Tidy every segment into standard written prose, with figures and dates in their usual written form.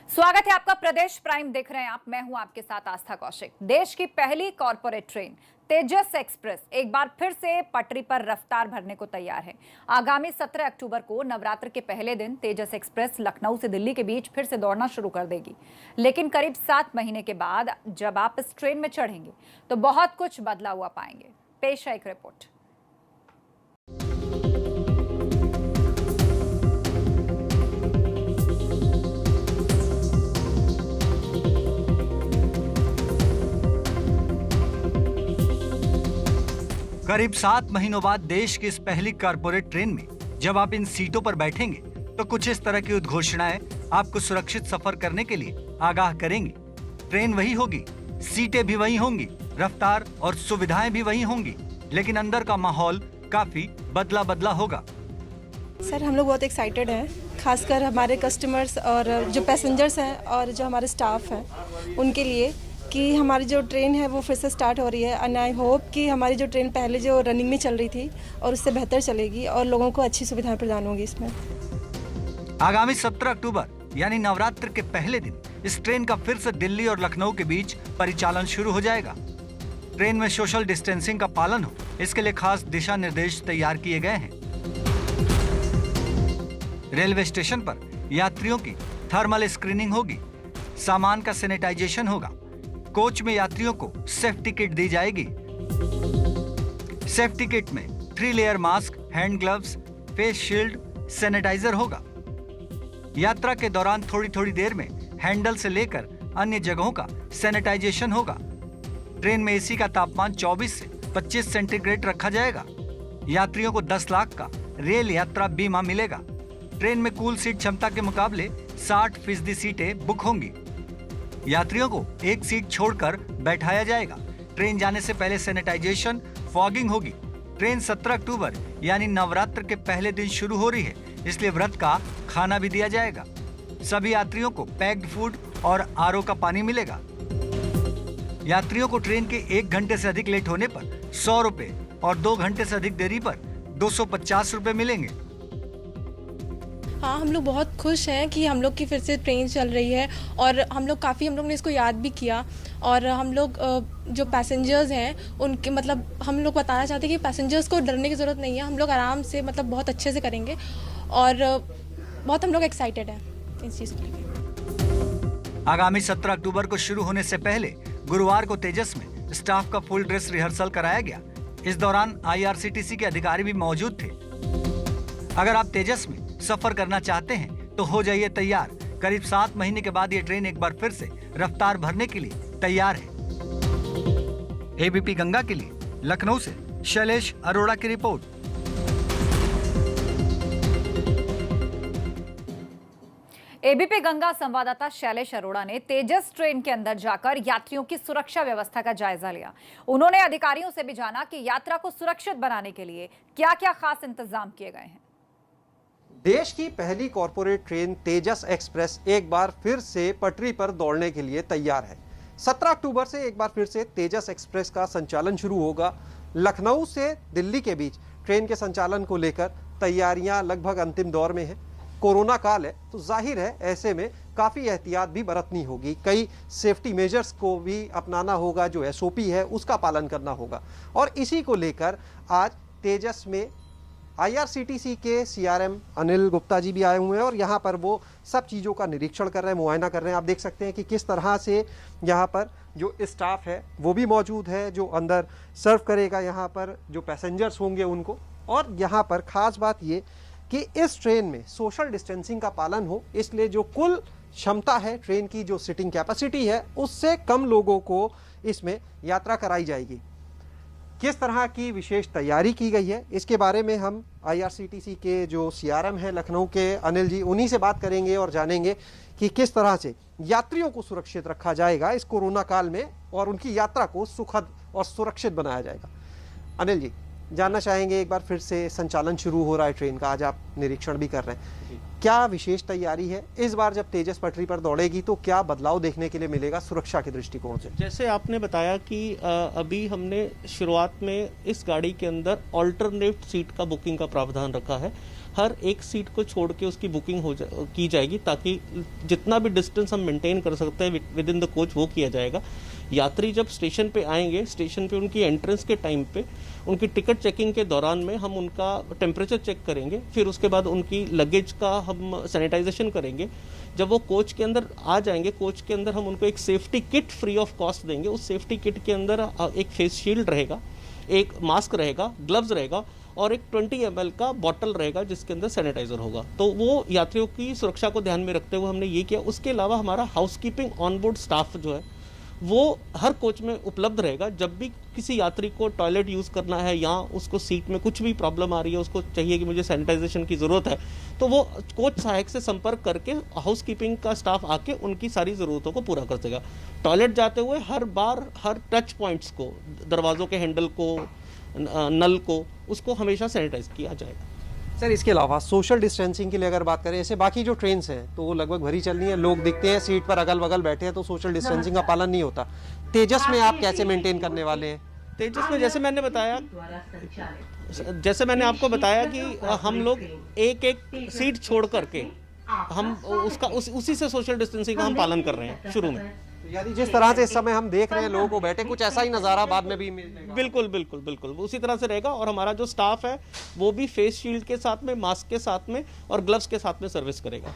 स्वागत है आपका प्रदेश प्राइम देख रहे हैं आप। मैं हूं आपके साथ आस्था कौशिक। देश की पहली कॉर्पोरेट ट्रेन तेजस एक्सप्रेस एक बार फिर से पटरी पर रफ्तार भरने को तैयार है। आगामी 17 अक्टूबर को नवरात्र के पहले दिन तेजस एक्सप्रेस लखनऊ से दिल्ली के बीच फिर से दौड़ना शुरू कर देगी। लेकिन करीब 7 महीने के बाद जब आप इस ट्रेन में चढ़ेंगे तो बहुत कुछ बदला हुआ पाएंगे। पेश है एक रिपोर्ट। करीब 7 महीनों बाद देश की इस पहली कारपोरेट ट्रेन में जब आप इन सीटों पर बैठेंगे तो कुछ इस तरह की उद्घोषणाएं आपको सुरक्षित सफर करने के लिए आगाह करेंगी। ट्रेन वही होगी, सीटें भी वही होंगी, रफ्तार और सुविधाएं भी वही होंगी, लेकिन अंदर का माहौल काफी बदला बदला होगा। सर, हम लोग बहुत एक्साइटेड हैं, खासकर हमारे कस्टमर्स और जो पैसेंजर्स हैं और जो हमारे स्टाफ हैं उनके लिए, कि हमारी जो ट्रेन है वो फिर से स्टार्ट हो रही है। एंड आई होप कि हमारी जो ट्रेन पहले जो रनिंग में चल रही थी और उससे बेहतर चलेगी और लोगों को अच्छी सुविधाएं प्रदान होंगी इसमें। आगामी 17 अक्टूबर यानी नवरात्र के पहले दिन इस ट्रेन का फिर से दिल्ली और लखनऊ के बीच परिचालन शुरू हो जाएगा। ट्रेन में सोशल डिस्टेंसिंग का पालन हो, इसके लिए खास दिशा निर्देश तैयार किए गए हैं। रेलवे स्टेशन पर यात्रियों की थर्मल स्क्रीनिंग होगी, सामान का सैनिटाइजेशन होगा, कोच में यात्रियों को सेफ्टी किट दी जाएगी। सेफ्टी किट में 3 layer mask, hand gloves, face shield, sanitizer होगा। यात्रा के दौरान थोड़ी थोड़ी देर में हैंडल से लेकर अन्य जगहों का सैनिटाइजेशन होगा। ट्रेन में एसी का तापमान 24 से 25 सेंटीग्रेड रखा जाएगा। यात्रियों को 10 लाख का रेल यात्रा बीमा मिलेगा। ट्रेन में कुल सीट क्षमता के मुकाबले 60% सीटें बुक होंगी। यात्रियों को एक सीट छोड़कर बैठाया जाएगा। ट्रेन जाने से पहले सैनिटाइजेशन, फॉगिंग होगी। ट्रेन 17 अक्टूबर यानी नवरात्र के पहले दिन शुरू हो रही है, इसलिए व्रत का खाना भी दिया जाएगा। सभी यात्रियों को पैक्ड फूड और आरओ का पानी मिलेगा। यात्रियों को ट्रेन के 1 घंटे से अधिक लेट होने पर 100 रुपए और 2 घंटे से अधिक देरी पर 250 रुपए मिलेंगे। हाँ, हम लोग बहुत खुश हैं कि हम लोग की फिर से ट्रेन चल रही है और हम लोग ने इसको याद भी किया। और हम लोग जो पैसेंजर्स हैं उनके हम लोग बताना चाहते हैं कि पैसेंजर्स को डरने की ज़रूरत नहीं है। हम लोग आराम से बहुत अच्छे से करेंगे और बहुत हम लोग एक्साइटेड हैं इस चीज़ के लिए। आगामी 17 अक्टूबर को शुरू होने से पहले गुरुवार को तेजस में स्टाफ का फुल ड्रेस रिहर्सल कराया गया। इस दौरान IRCTC के अधिकारी भी मौजूद थे। अगर आप तेजस में सफर करना चाहते हैं तो हो जाइए तैयार। करीब 7 महीने के बाद ये ट्रेन एक बार फिर से रफ्तार भरने के लिए तैयार है। ABP गंगा के लिए लखनऊ से शैलेश अरोड़ा की रिपोर्ट। ABP गंगा संवाददाता शैलेश अरोड़ा ने तेजस ट्रेन के अंदर जाकर यात्रियों की सुरक्षा व्यवस्था का जायजा लिया। उन्होंने अधिकारियों से भी जाना कि यात्रा को सुरक्षित बनाने के लिए क्या-क्या खास इंतजाम किए गए हैं। देश की पहली कॉर्पोरेट ट्रेन तेजस एक्सप्रेस एक बार फिर से पटरी पर दौड़ने के लिए तैयार है। 17 अक्टूबर से एक बार फिर से तेजस एक्सप्रेस का संचालन शुरू होगा। लखनऊ से दिल्ली के बीच ट्रेन के संचालन को लेकर तैयारियां लगभग अंतिम दौर में है। कोरोना काल है तो जाहिर है ऐसे में काफ़ी एहतियात भी बरतनी होगी। कई सेफ्टी मेजर्स को भी अपनाना होगा, जो SOP है उसका पालन करना होगा। और इसी को लेकर आज तेजस में IRCTC के CRM अनिल गुप्ता जी भी आए हुए हैं और यहाँ पर वो सब चीज़ों का निरीक्षण कर रहे हैं, मुआयना कर रहे हैं। आप देख सकते हैं कि किस तरह से यहाँ पर जो स्टाफ है वो भी मौजूद है, जो अंदर सर्व करेगा यहाँ पर जो पैसेंजर्स होंगे उनको। और यहाँ पर ख़ास बात ये कि इस ट्रेन में सोशल डिस्टेंसिंग का पालन हो, इसलिए जो कुल क्षमता है ट्रेन की, जो सिटिंग कैपेसिटी है, उससे कम लोगों को इसमें यात्रा कराई जाएगी। किस तरह की विशेष तैयारी की गई है इसके बारे में हम IRCTC के जो CRM है लखनऊ के अनिल जी, उन्हीं से बात करेंगे और जानेंगे कि किस तरह से यात्रियों को सुरक्षित रखा जाएगा इस कोरोना काल में और उनकी यात्रा को सुखद और सुरक्षित बनाया जाएगा। अनिल जी, जानना चाहेंगे, एक बार फिर से संचालन शुरू हो रहा है ट्रेन का, आज आप निरीक्षण भी कर रहे हैं, क्या विशेष तैयारी है इस बार जब तेजस पटरी पर दौड़ेगी तो क्या बदलाव देखने के लिए मिलेगा सुरक्षा के दृष्टिकोण से? जैसे आपने बताया कि अभी हमने शुरुआत में इस गाड़ी के अंदर ऑल्टरनेट सीट का बुकिंग का प्रावधान रखा है। हर एक सीट को छोड़ के उसकी बुकिंग की जाएगी, ताकि जितना भी डिस्टेंस हम मेंटेन कर सकते हैं विद इन द कोच वो किया जाएगा। यात्री जब स्टेशन पे आएंगे, स्टेशन पे उनकी एंट्रेंस के टाइम पे उनकी टिकट चेकिंग के दौरान में हम उनका टेम्परेचर चेक करेंगे, फिर उसके बाद उनकी लगेज का हम सैनिटाइजेशन करेंगे। जब वो कोच के अंदर आ जाएंगे, कोच के अंदर हम उनको एक safety kit free of cost देंगे। उस सेफ्टी किट के अंदर एक फेस शील्ड रहेगा, एक मास्क रहेगा, ग्लव्स रहेगा और एक 20 ml का बॉटल रहेगा जिसके अंदर सैनिटाइजर होगा। तो वो यात्रियों की सुरक्षा को ध्यान में रखते हुए हमने ये किया। उसके अलावा हमारा हाउसकीपिंग ऑन बोर्ड स्टाफ जो है वो हर कोच में उपलब्ध रहेगा। जब भी किसी यात्री को टॉयलेट यूज़ करना है या उसको सीट में कुछ भी प्रॉब्लम आ रही है, उसको चाहिए कि मुझे सैनिटाइजेशन की ज़रूरत है, तो वो कोच सहायक से संपर्क करके हाउसकीपिंग का स्टाफ आके उनकी सारी ज़रूरतों को पूरा कर देगा। टॉयलेट जाते हुए हर बार हर टच पॉइंट्स को, दरवाज़ों के हैंडल को, नल को, उसको हमेशा सैनिटाइज किया जाएगा। सर, इसके अलावा सोशल डिस्टेंसिंग की अगर बात करें, ऐसे बाकी जो ट्रेन्स हैं तो वो लगभग भरी चल रही है, लोग दिखते हैं सीट पर अगल बगल बैठे हैं, तो सोशल डिस्टेंसिंग का पालन नहीं होता। तेजस में आप कैसे मेंटेन करने वाले हैं? तेजस में जैसे मैंने आपको बताया कि हम लोग एक एक सीट छोड़ करके हम उसी से सोशल डिस्टेंसिंग का हम पालन कर रहे हैं शुरू में। यानी जिस तरह से इस समय हम देख रहे हैं लोगों को बैठे, कुछ ऐसा ही नज़ारा बाद में भी मिलेगा। बिल्कुल बिल्कुल बिल्कुल उसी तरह से रहेगा। और हमारा जो स्टाफ है वो भी फेस शील्ड के साथ में, मास्क के साथ में और ग्लव्स के साथ में सर्विस करेगा।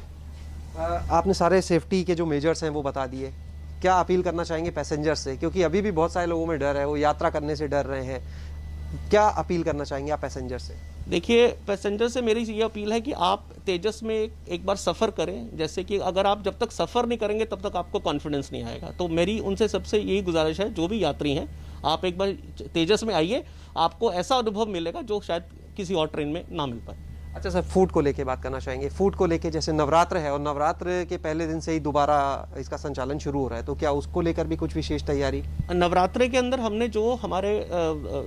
आपने सारे सेफ्टी के जो मेजर्स हैं वो बता दिए, क्या अपील करना चाहेंगे पैसेंजर से, क्योंकि अभी भी बहुत सारे लोगों में डर है, वो यात्रा करने से डर रहे हैं, क्या अपील करना चाहेंगे आप पैसेंजर से? देखिए, पैसेंजर से मेरी ये अपील है कि आप तेजस में एक बार सफ़र करें। जैसे कि अगर आप जब तक सफ़र नहीं करेंगे तब तक आपको कॉन्फिडेंस नहीं आएगा। तो मेरी उनसे सबसे यही गुजारिश है, जो भी यात्री हैं, आप एक बार तेजस में आइए, आपको ऐसा अनुभव मिलेगा जो शायद किसी और ट्रेन में ना मिल पाए। अच्छा सर, फूड को लेके बात करना चाहेंगे। फूड को लेके जैसे नवरात्र है और नवरात्र के पहले दिन से ही दोबारा इसका संचालन शुरू हो रहा है, तो क्या उसको लेकर भी कुछ विशेष तैयारी? नवरात्रि के अंदर हमने जो हमारे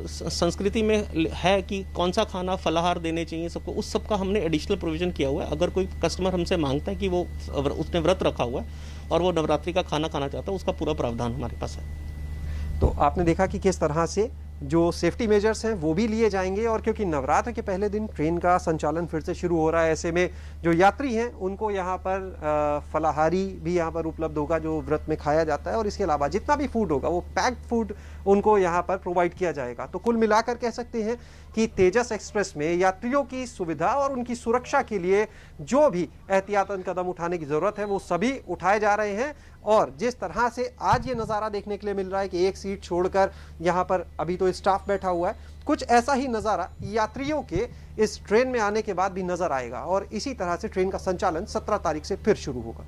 संस्कृति में है कि कौन सा खाना फलाहार देने चाहिए सबको, उस सब का हमने एडिशनल प्रोविजन किया हुआ है। अगर कोई कस्टमर हमसे मांगता है कि वो उसने व्रत रखा हुआ है और वो नवरात्रि का खाना खाना चाहता है, उसका पूरा प्रावधान हमारे पास है। तो आपने देखा कि किस तरह से जो सेफ्टी मेजर्स हैं वो भी लिए जाएंगे, और क्योंकि नवरात्र के पहले दिन ट्रेन का संचालन फिर से शुरू हो रहा है, ऐसे में जो यात्री हैं उनको यहाँ पर फलाहारी भी यहाँ पर उपलब्ध होगा जो व्रत में खाया जाता है, और इसके अलावा जितना भी फूड होगा वो पैक्ड फूड उनको यहाँ पर प्रोवाइड किया जाएगा। तो कुल मिलाकर कह सकते हैं कि तेजस एक्सप्रेस में यात्रियों की सुविधा और उनकी सुरक्षा के लिए जो भी एहतियातन कदम उठाने की ज़रूरत है वो सभी उठाए जा रहे हैं। और जिस तरह से आज ये नज़ारा देखने के लिए मिल रहा है कि एक सीट छोड़कर यहाँ पर अभी तो स्टाफ बैठा हुआ है, कुछ ऐसा ही नज़ारा यात्रियों के इस ट्रेन में आने के बाद भी नज़र आएगा, और इसी तरह से ट्रेन का संचालन 17 तारीख से फिर शुरू होगा।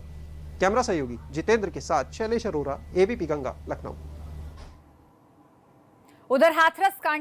कैमरा सहयोगी जितेंद्र के साथ शैलेश अरोरा, एबीपी गंगा, लखनऊ। उधर हाथरस कांड